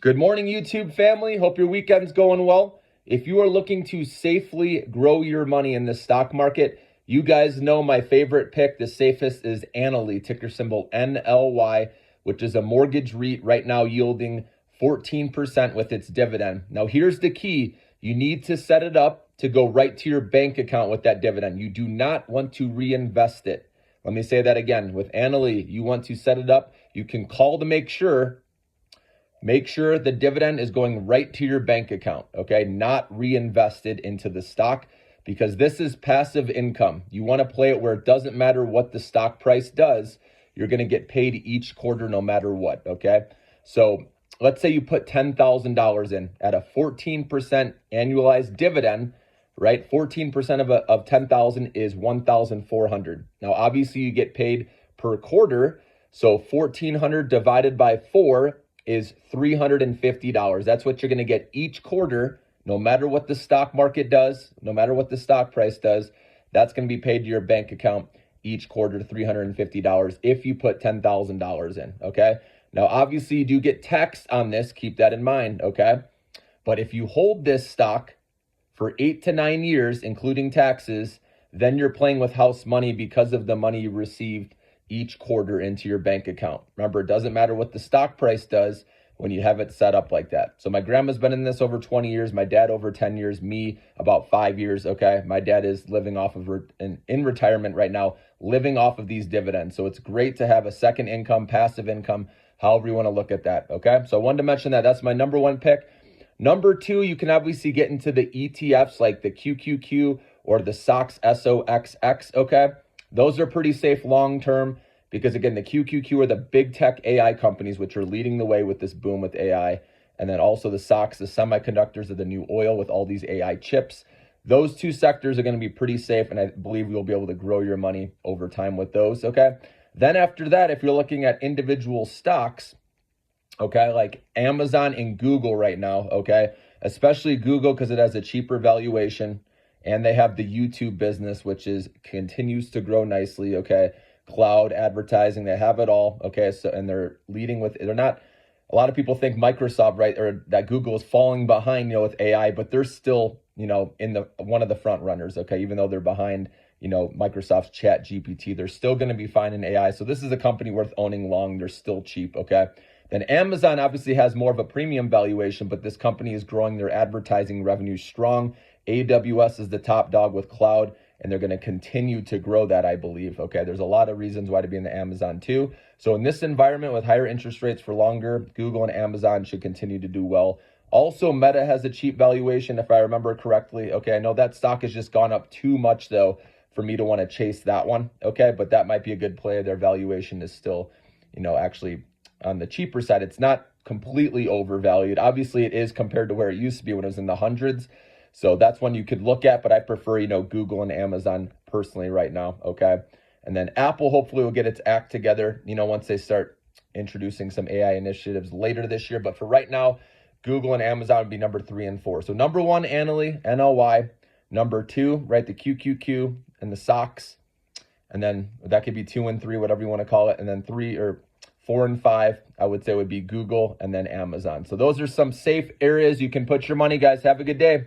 Good morning, YouTube family. Hope your weekend's going well. If you are looking to safely grow your money in the stock market, you guys know my favorite pick, the safest, is Annaly, ticker symbol NLY, which is a mortgage REIT right now yielding 14% with its dividend. Now, here's the key. You need to set it up to go right to your bank account with that dividend. You do not want to reinvest it. Let me say that again. With Annaly, you want to set it up. You can call to make sure the dividend is going right to your bank account, okay? Not reinvested into the stock, because this is passive income. You want to play it where it doesn't matter what the stock price does. You're going to get paid each quarter no matter what, okay? So let's say you put $10,000 in at a 14% annualized dividend, right? 14% of 10,000 is 1,400. Now, obviously you get paid per quarter. So 1,400 divided by 4 is $350. That's what you're going to get each quarter, no matter what the stock market does, no matter what the stock price does. That's going to be paid to your bank account each quarter, $350 if you put $10,000 in, okay? Now, obviously, you do get taxed on this. Keep that in mind, okay? But if you hold this stock for 8 to 9 years, including taxes, then you're playing with house money because of the money you received each quarter into your bank account. Remember, it doesn't matter what the stock price does when you have it set up like that. So my grandma's been in this over 20 years, my dad over 10 years, me about 5 years, okay? My dad is living off of, in retirement right now, living off of these dividends. So it's great to have a second income, passive income, however you want to look at that, okay? So I wanted to mention that. That's my number one pick. Number two, you can obviously get into the ETFs like the QQQ or the SOX SOXX, okay? Those are pretty safe long-term because, again, the QQQ are the big tech AI companies, which are leading the way with this boom with AI. And then also the SOX, the semiconductors are the new oil with all these AI chips. Those two sectors are going to be pretty safe, and I believe you'll be able to grow your money over time with those, okay? Then after that, if you're looking at individual stocks, okay, like Amazon and Google right now, okay, especially Google because it has a cheaper valuation. And they have the YouTube business, which continues to grow nicely, okay? Cloud advertising, they have it all, okay? So, and they're leading with, they're not, a lot of people think Microsoft, right, or that Google is falling behind, with AI, but they're still, in one of the front runners, okay? Even though they're behind, Microsoft's ChatGPT, they're still going to be fine in AI. So this is a company worth owning long. They're still cheap, okay? Then Amazon obviously has more of a premium valuation, but this company is growing their advertising revenue strong. AWS is the top dog with cloud, and they're going to continue to grow that, I believe. Okay, there's a lot of reasons why to be in the Amazon too. So in this environment with higher interest rates for longer, Google and Amazon should continue to do well. Also, Meta has a cheap valuation, if I remember correctly. Okay, I know that stock has just gone up too much, though, for me to want to chase that one. Okay, but that might be a good play. Their valuation is still, actually on the cheaper side. It's not completely overvalued. Obviously, it is compared to where it used to be when it was in the hundreds. So that's one you could look at, but I prefer, Google and Amazon personally right now, okay? And then Apple hopefully will get its act together, once they start introducing some AI initiatives later this year. But for right now, Google and Amazon would be number 3 and 4. So number 1, Annaly, NLY. Number 2, right, the QQQ and the SOX. And then that could be 2 and 3, whatever you want to call it. And then 4 and 5, I would say would be Google and then Amazon. So those are some safe areas you can put your money, guys. Have a good day.